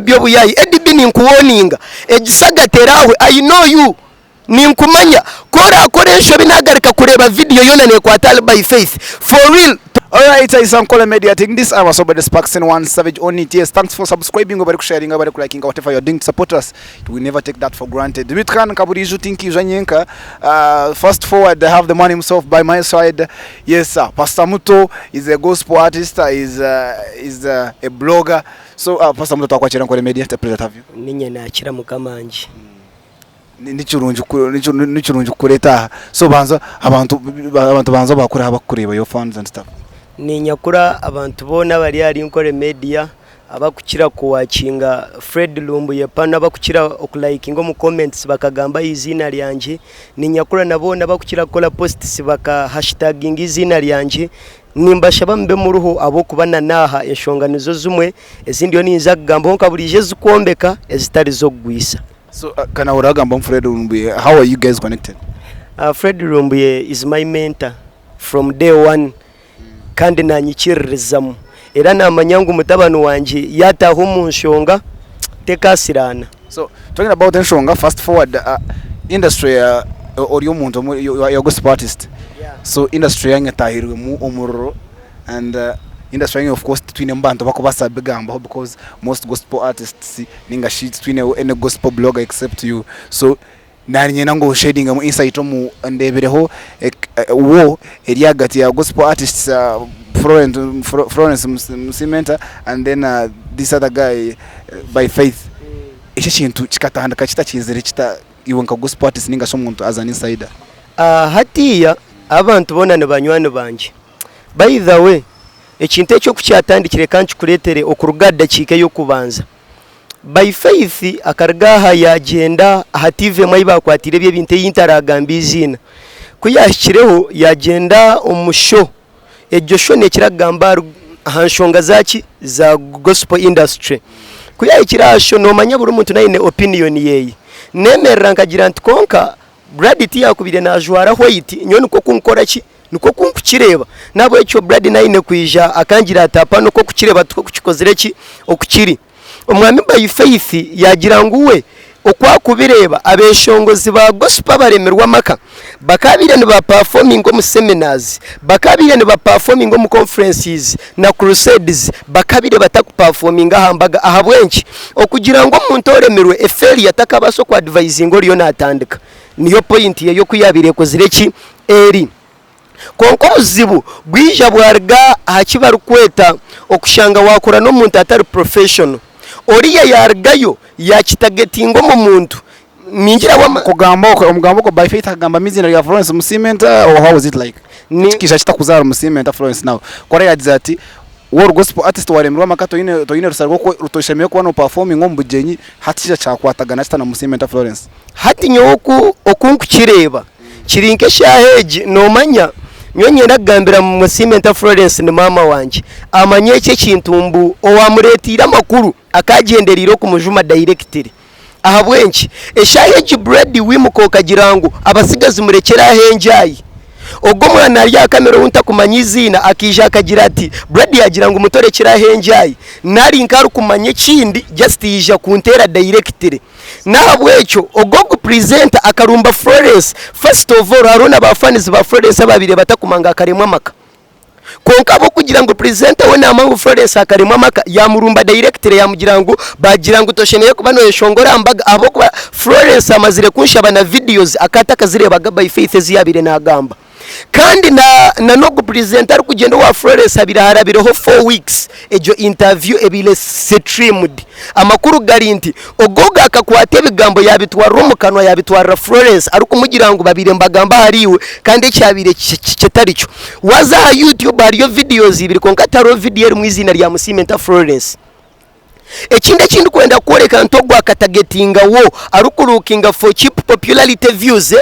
byo buyayi Eddy bini nkuwoninga egisagaterawe I know you ninkumanya kora akoresho binagarika kureba video yona ne kwatale by faith for real. Alright, it's Ankole Media TV. This hour so by the Sparks in one savage on it. Yes, thanks for subscribing, over sharing, over liking, whatever you're doing to support us. We never take that for granted. Mitkan Kaburizu Tinki Janyenka. Fast forward, I have the man himself by my side. Yes, sir. Pastor Muto is a gospel artist, is a blogger. So, Pastor Muto, takwachira Ankole Media. It's a pleasure to have you. Ninye na achira mukamanji. Nichurunju kureta. So banza abantu banza bakure abakureba your fans and stuff. Ni nyakura abantu bona bari ari Nkore Media abakukira kuwakinga Fred Lumbu yepana abakukira okulayikinga mu comments bakagamba izina lyanje ni nyakura nabona abakukira kola posts baka hashtaginga izina lyanje nimbasha bambe mu ruho abo kubana naha enshonganizo zumwe ezindi yo ninza kugamba honka buri Jesu kwombeka ezitari zo gwisa. So kana uragamba Fred Lumbu, how are you guys connected? Fred Lumbu is my mentor from day one. Kandi nanyikirizamu era namanyangu mutabano wanje yataho mu nshonga tekasirana. So talking about nshonga, fast forward industry or you muntu your gospel artist. Yeah. So industry yange tahirwe mu omurro and industry yange of course twine mbantu bakobasa bigamba because most gospel artists ninga sheets twine any gospel blogger except you. So nanye nango shading mu insight mu ndebereho wo eri agati ya gospel artists Florence Musimenta and then this other guy by faith ichi kintu kikatahanda kachita kizere kita iwenka gospel artist ninga so muntu as an insider. Hatiya abantu bona ne banywano banje by the way ekintu ekyo kukyatandikire kanchi kuletere okurugadda kike yo kubanza by faith akargaha ya agenda hative mwiba kwatire bye binte yintaragambiza kuyashyireho ya agenda omusho ejo sho ne kiragamba hanshonga zaki za gospel industry kuyayikirasho no manya buri muntu naine opinion yeyi nemerera nkagira ntikonka Brad ti yakubire na jwara hoyiti nyoni ko kunkora ki nuko kunkukireba nabo ekyo Brad naine kuija akangira atapa nuko kukireba tuko kukikozere ki okukiri omwami by faith yagira nguwe okwa kubireba abeshongozi ba gospel baremerwa maka bakabire ne ba performing mu seminars bakabire ne ba performing mu conferences na crusades bakabire bataku performing ahambaga ahabwenki okugira ngo umuntu oremerwe efeli yatakabaso kwa advising oriyo natandika niyo point ye yo kuyabire kozireki eri konko buzibu bwija bwarga hakibaru kweta okushanga wakora no muntu atari professional oriya yargayo yakitagetingo mu muntu ningira wa kugamba umugambo ko by faith agamba mizina ya Florence Musimenta or how was it like kisha kitakuzara Musimenta Florence now kora yagize ati world gospel artist waremrwa makato ine rusargo ko rutoshemeye ko no performing ngo mbugenyi hatisha cyakwataga na stana Musimenta Florence hati nyoku okunkukireba kirinke shaheji no manya nyonye nagambira mu Musimenta Florence ni mama wanje amanye eke kintumbu owamuretira makuru akagenderiro ku mujuma director ahabwenki eshaheji Brad wimuko kagirango abasigazi murekera henjayi ogo mwana ya kamera unta kumanyizina akija akagira ati Brad yagira ngo mutorekera henjayi nari nkaru kumanye kindi just yija kuntera director nahabwecyo ogo ku presenter akarumba Florence first of all arona ba fans ba Florence ababire batakumanga akaremwa maka konka bo kugira ngo presenter we namangu Florence akaremwa maka yamurumba director yamugira ngo bagira ngo tosheneye kubano yeshongora ambaga abo kuba Florence amazire kunshaba na videos akataka zirebaga by faith ziyabire nagamba kandi na no presenter kugenda wa Florence abiraharabiraho 4 weeks ejo interview ebile streamed amakuru garinti ogoga akakwate bigambo yabitwara umukanwa yabitwara Florence ari kumugira ngo babire mbagamba hariwe kandi cyabire kitaricho waza YouTube ariyo videos ibiri konkataro video eri mwizina rya Musimenta Florence ekindi kwenda koreka ntogwa akatagetinga wo arukurukinga for cheap popularity views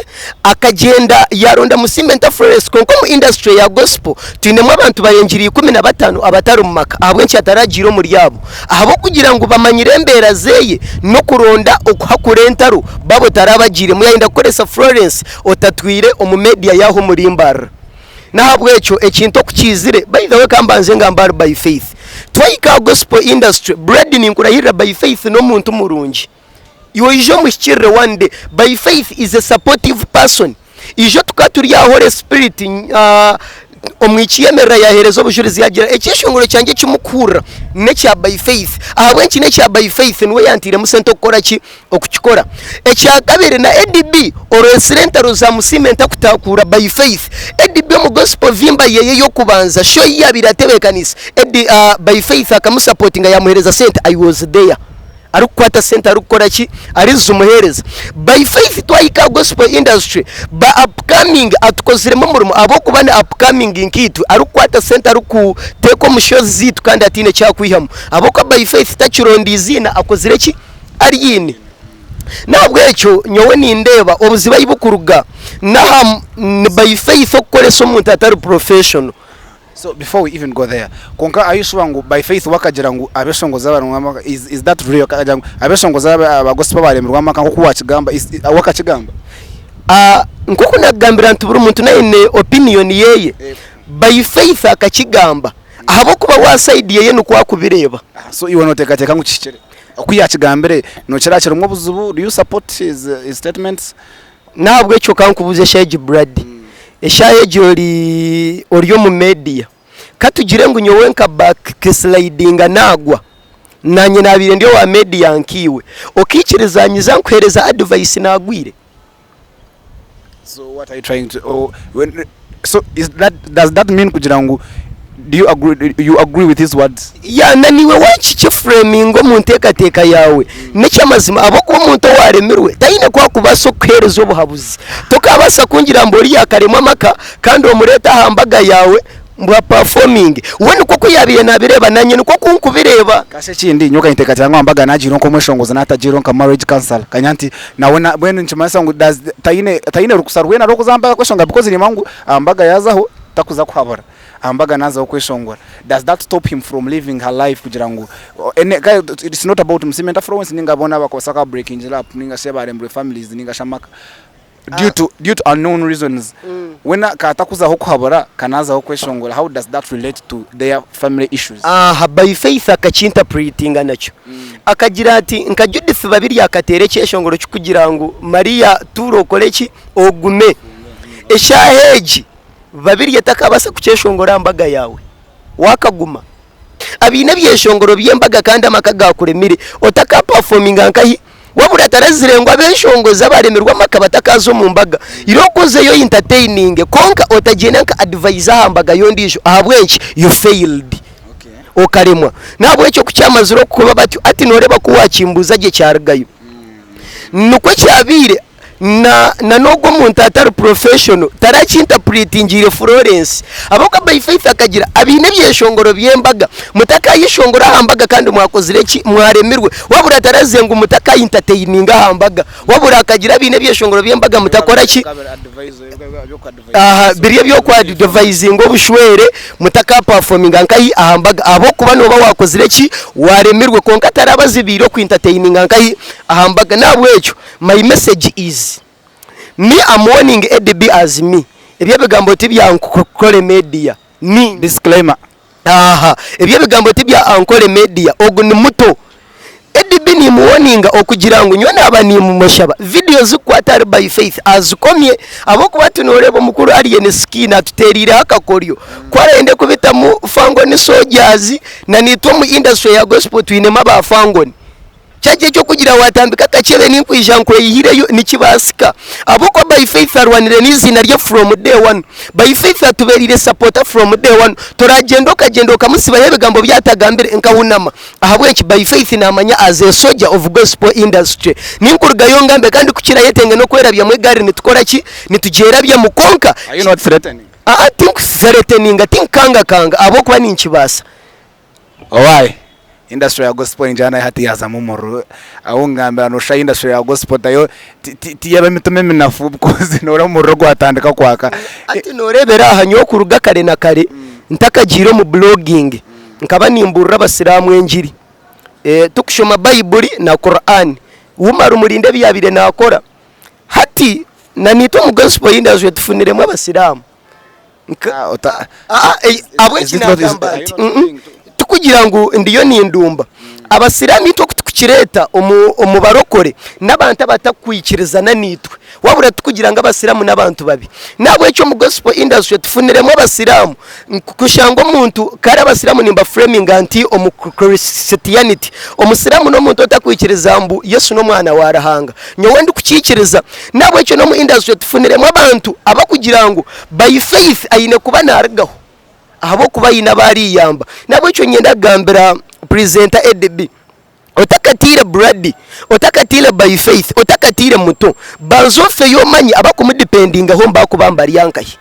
akagenda yaronda Musimenta Florence konko mu industry ya gospel twinemo abantu barenjiri 15 abataru mumaka abwenki ataragiro muri yabo ahabo kugira ngo bamanyirembera zeye no kuronda okuhakurentaro babo tarabagire muyinda koresa Florence otatwire omu media yaho murimbar nahabwecho ekinto kukizire by the way kambanze ngambara by faith twayika gospel industry bread ni nkurahira by faith no muntu murungi iwe ijo mushikirire one day. By faith is a supportive person. Ijo tukaturi ya Holy Spirit omwikiyemera yaherezo obujurizi yagira ekishongoro cyange cyumukura ne cya by faith ahabwenki ne cya by faith niwe yantire musento okora ki okukikora ekya kabiri na Eddy Orutaro ruza musimenta kutakura by faith. Eddy mu gospel vimba yeye yo kubanza show yabiratebekanisa Eddy by faith akamusupportinga yamuhereza sente. I was there arukwata center arukora ki arizumuhereza by faith twayika gospel industry ba upcoming atukoziremo murumo abo kubana upcoming inkitu arukwata center aruku teko mushozi zitu kandi atine cyakwihamo abo ko by faith tachirondizina akozire ki ari yini nabwo ecyo nyowe nindeba obuziba ibukuruga na by faith okoreso umuntu atari professional. So before we even go there, konka ayishwa ngo by faith wakagira ngo abeshongoza abantu is that real kagira ngo abeshongoza abagospel baremerwa maka nko kuwakigamba wakakigamba nkoko nagambira ntubura umuntu naine opinion yeye by faith akakigamba ahabo kuba wa side yeye nuko akubireba. So iwe notekateka ngukikire okuyakigambire no kirakira umwe buzubu. Do you support his statements? Nabwo ecyo kankubuze Sheji Brad eshayeje ori mu media katugire ngo nyowe nka back sliding nagwa nanye nabire ndio wa media nkiwe okikirizanyiza nkwereza advice nagwire. So what are you trying to does that mean kugira ngo do you agree with his words? Ya naniwe wachiche framing omuntu ekateka yawe necyamazima aboko umuntu waremirwe tayine kwa kubaso kwerezo obuhabuzi tokabasa kungira mbori yakarema maka kandi omureta hambaga yawe mbwa performing wone koko yabiye nabireba nanye niko kunkubireba kashe kindi nyoka inteka cyangwa ambaga najiro nko mweshongoza natajiro nka marriage counselor kanyanti nawona bwene nchimasa ngo does tayine rukusarwe na rokuzambaga kweshonga because ni mangu ambaga yazaho takuza kuhabora ambaga naza okweshongora. Does that stop him from living her life kugira ngo it's not about musimenta influence ningabona bakosaka breaking up ninga sheba rembre families ninga shamaka due to unknown reasons when katakuza ho kuhabora kanaza ho kweshongora. How does that relate to their family issues? By faith akachinterpreting anacho akagira ati nka Judith babiri yakatere cyeshongoro cyukugira ngo Maria turokoleki ogume eshaheji babiri yatakabasa kucyeshongora ambaga yawe wakaguma abine byeshongoro byembaga kandi amakaga kuremire otaka performing ankahi wabura tarazirengwa abeshongoza baremerwa amakabata kazo mu mbaga irokoze yo entertaining konka otagena nka advisor hambaga yondisho ahabwenki you failed. Okaremwa nabwo cyo kucyamazuro kuba bati ati noreba kuwakimbuza ge cyargayo nuko cyabire na nogo muntu atari professional tarakinterpretingire Florence aboko by faith akagira abine byeshongoro byembaga mutaka yishongora hambaga kandi mwakozire ki mwaremirwe wabura tarazenga mutaka entertaining hambaga wabura akagira abine byeshongoro byembaga mutakora ki biriye byo kwa advising obushwere mutaka performing ankayi ahambaga aboko bano ba wakozire ki waremirwe konka tarabazibiro ku entertaining ankayi ahambaga nabwecho. My message is me am warning Eddy as me ebyo bigambo tibya Ankole Media ni disclaimer ebyo bigambo tibya Ankole Media ogu ni Muto Eddy ni warning okugira ngo nyona abani mu moshaba video zikwatari by faith azikomye aboko batunurebo mukuru alien skin atuterire hakakoryo kwarende kubita mu fangoni soldiers na nitwa mu industry ya gospel twinema ba fangoni cyaje cyo kugira watambika kacebe ninkwijankwe yihireyo nikibasika aboko by faith arwanire n'izina rye from day one. By faith atuberire supporter from day one toragendo kamusiba yebigambo byatagambire nkahunama ahabwenki by faith namanya as a soldier of gospel industry ninkuruga yongambe kandi kukira yetenge no kwerabya mwe gari nitukora ki nitugerabya mukonka. Are you not threatening? Think threatening kanga aboko bani nkibasa. Why? Industry ya gospel njana hati yaza mumoro ahungambe anosha industry ya gospel tayo tiyaba mitumeme nafu because nora murogo atandika kwaka ati norebera hanyo kuruga kare na kare ntakagiro mu blogging nkaba nimburira abasiramu enjiri tukushoma Bible na Quran umara umurinde byabire nakora hati na nito mu gospel industry tufuniremo abasiramu abo kinagamba ati tukugira ngo ndiyo ni ndumba abasiramu ito kutukireta umubarokore n'abantu batakwikirizana nitwe wabura tukugira ngo abasiramu n'abantu babi nabwo cyo mu gospel industry tufuniremo abasiramu kushanga umuntu kare abasiramu nimba framing anti Christianity umusiramu no muntu atakwikiriza mbu Yesu no mwana warahanga nyowe ndi kukikiriza nabwo cyo no mu industry tufuniremo abantu abakugira ngo by faith ayine kuba naragaho abo kuba yina bari yamba nabwo cyo nyenda gambira presenter Eddy otakatire Brady otakatire by faith otakatire Muto bazofe yomanyi abakumudependinga aho mbakubambari yankaye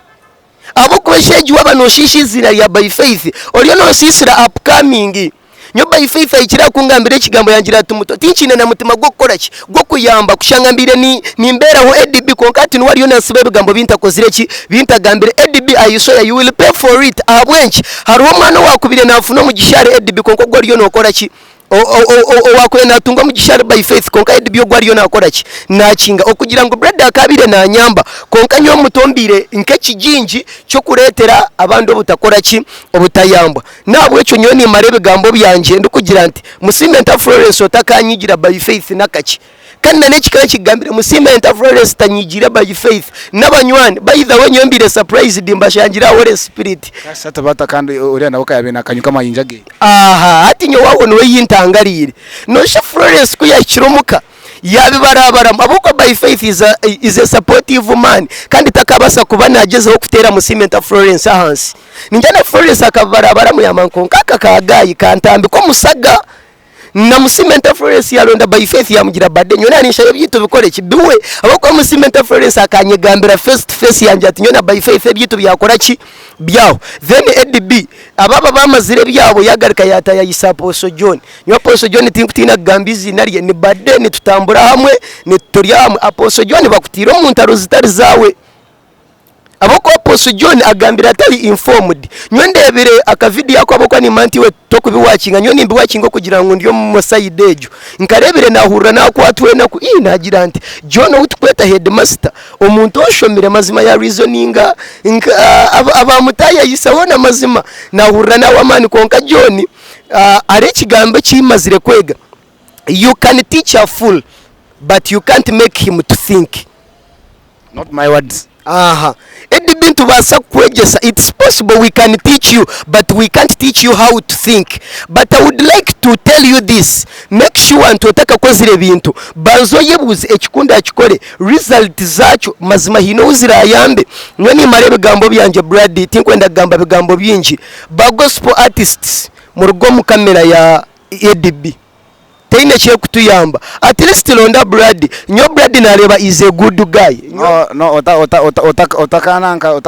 abo kubesheji wabanoshishizira zina ya by faith oliyo no sisira upcoming nyo by faith ayikira kungambire kigambo yangira Muto tinkine na mutima gwo koraki gwo kuyamba kushangambire ni mbera ho Eddy konkati no waliyo nasibe bigambo bintakozire ki bintagambire Eddy ayisoya you will pay for it abwenki hari umwana wakubire nafuno mu gishare Eddy konko gwo liyo no koraki wakwe natunga mu gishare by faith konka Eddy byo gwariyo nakoraki nakinga okugira ngo brother akabire na nyamba konka nyo mutombire nke kijinji cyo kuretera abandi obutakoraki obutayamba nabwo ecyo nyo ni marebe gambo byanje ndukugira nti musimenta Florence otakanyigira by faith nakaki kandi n'ekikara kigambire musimenta Florence tanyigira by faith n'abanywani by the way nyombire surprise dimbashangira Holy Spirit sata bata kandi uri nawo kayabena kanyuka mayinjage ati nyo wawo no yintangarire no sha Florence ko yakirumuka yabibarabara abuko by faith is a supportive man kandi takabasa kuba nagezeho kutera musimenta Florence ahansi ninjana Florence akabarabara mu yamankonka kakagayi kantambi ko musaga na musimenta Florence yaronda by faith yamugira bade nyona nisha yebyito bikore kibiwe abako musimenta Florence akanyegambira face to face yanje ati nyona by faith yebyito byakora ki byaho then Eddy ababa bamazire byabo yagarika yata yayisaposo John nyo Apostle John tinkutina gambizi nariye ni bade ni tutambura hamwe ni tutoriya hamwe Apostle John bakutira umuntu aruzitari zawe abako Apostle John agambira atari informed nyo ndebere akavideo yako abako ni manti we tokubi wakinga nyo nimbi wakinga kugira ngo ndiyo mu side ejo nkarebere nahurura nako atwe nako nagira nti John utukweta headmaster omuntu oshomire mazima ya reasoninga abamutaya yisabona mazima nahurura nawe amani konka John are kigambo kimazire kwega you can teach a fool but you can't make him to think. Not my words. Eddy bintu basa kwegesa it's possible we can teach you but we can't teach you how to think. But I would like to tell you this, make sure ntotaka kozire bintu banzo yebuze ekikunda akikore result zacho mazima hino uzira yambe nyoni marebe gambo byanje Brady tinkwenda gamba bigambo byinji ba gospel artists mu rugo mu kamera ya Eddy teine kye kutuyamba at least londa Brady nyo Brady nareba is a good guy no otakananka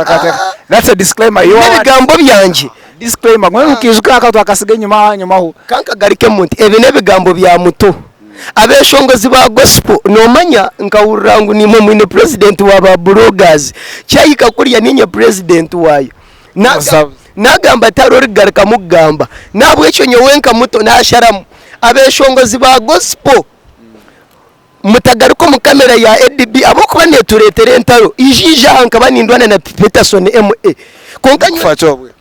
that's a disclaimer you are bigambo byanje disclaimer ngwe ukizuka akato akasiga nyuma hu kanka garike muntu ebe ne bigambo bya Muto abeshongozi ba gospel no manya nkawurangu ni mu president wa ba bloggers cyayika kuriya ninye president wayo nagamba tarori garika mugamba nabwo ecyo nyowenka Muto nasharamu abeshongozi ba gospel mutagaruko mu kamera ya Eddy abo kuba ne turetere ntaro ijija hanka banindwana na Peterson MA konkanyo facobwe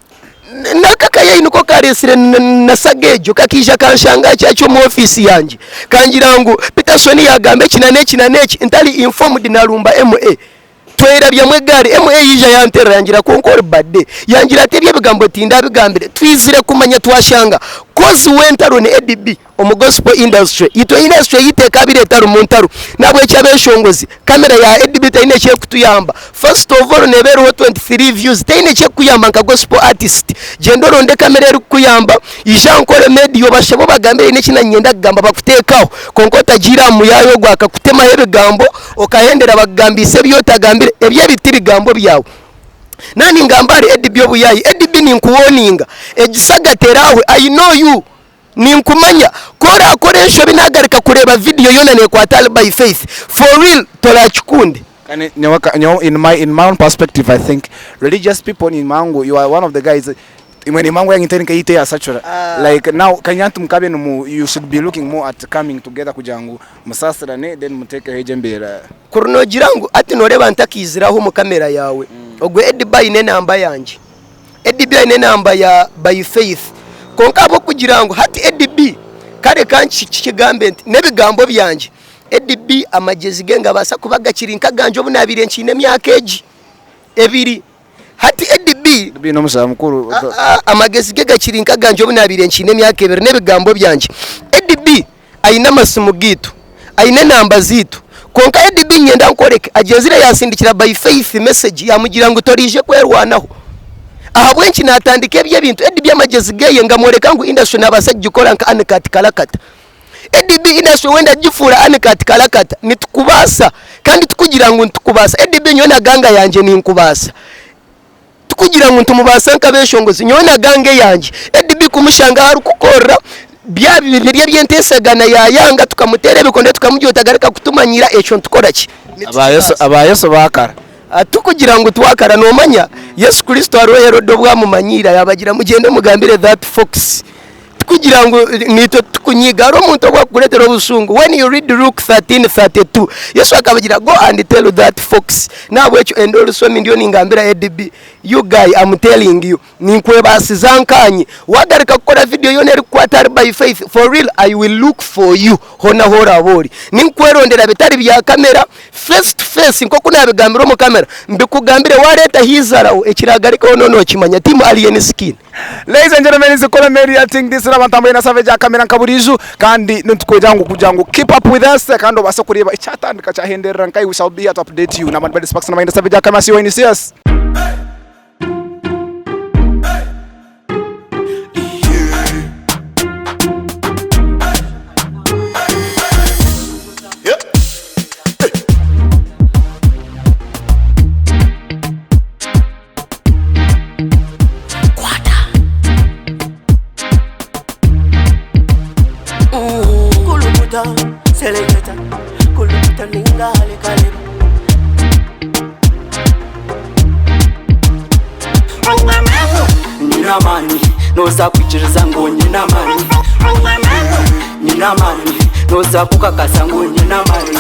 nakakaye inuko karesire na sagejo kakija kanshanga cyacho mu office yanje kangira ngo Peterson yagambe kinaneki ntali informed na rumba MA twera byamwe gari MA yija yantera yangira konkore bade yangira tebye bigambo tinda bigambire twizire kumanya twashanga kozi wentaro ne Eddy omu gospel industry ito industry yiteka biretaro muntaro nabwe cyabeshongozi kamera ya Eddy taine cye kutuyamba first of all nebero 23 views taine cye kuyamba nka gospel artist gendo ronde kamera eri kuyamba Ankole Media bashabo bagambire ne kina nyenda gamba bakutekaho konkota gira mu yayo gwaka kutema hebe gambo okahendera bagambise byo tagambire ebye bitiri gambo byawo nani ngambari Eddy byobuyayi Eddy ni nkuwoninga egisagaterawe I know you ni nkumanya kora akoresho binagarika kureba video yona ne kwatali by faith for real tola chikunde kane in my own perspective I think religious people in Mango you are one of the guys when Mango yangiteni kayite ya satura like now kanyantu mkabe no you should be looking more at coming together kujangu musasira ne then muteke hejembera kuruno girangu ati noreba ntakiziraho mu kamera yawe ogwe Eddy by ne namba yanje Eddy by ne namba ya by faith konka abo tukugira ngo hati Eddy kare kanchi kigambe nti nebigambo byanje Eddy amagezi genga basa kubaga kirinka ganje obunabire nkine myaka ebiri hati Eddy no musha mukuru amagezi gega kirinka ganje obunabire nkine myaka ebiri nebigambo byanje Eddy aina masumu gitu aina namba zitu konka Eddy nyenda nkoreke agezire yasindikira by faith message yamugira ngo torije kwerwanaho aha bwenki natandika ebye bintu Eddy amagezi geye ngamoreka ngo industry nabasajja ukora nka ankati kalakata Eddy industry wenda gifura ankati kalakata nitukubasa kandi tukugira ngo ntukubasa Eddy nyona ganga yanje ninkubasa tukugira ngo ntumubasa nkabeshongozi nyona gange yanje Eddy kumushanga haru kukora bya bibiri byentesagana ya yanga tukamutere bikonde tukamujye OTAGARUKA kutumanyira echo ntukoraki abayeso bakara tukugira ngo twakara no manya Yesu Kristo arohero do bwamumanyira yabagira mugende mugambire that fox tukugira ngo nito tukunyiga ro muntu kwa kuretera obusungu when you read Luke 13:32 Yesu akabagira go and tell that fox nabo echo endoro so ndio ningambira Eddy you guy I'm telling you ninkwebasizankanye wagarika gukora video yone ari kwatari by faith for real I will look for you hona hora bori ninkwerondera bitari bya kamera face to face nko kunabigambira mu kamera mbikugambire wareta hizarawo ekiragarika ono no kimanya team alien skin. Ladies and gentlemen, it's NKORE Media TV. This is Rabantambo ina savage ya kamera nkaburiju kandi ntukujangu kujangu keep up with us kandi obasa kureba icyatandika cya henderera nkai we shall be here to update you na man body sparks na mind savage ya kamera si wine serious. Selecta kuluta ningale kale nina mani noza kuchiriza ngo nina mani nina mani noza kukakasa ngo nina mani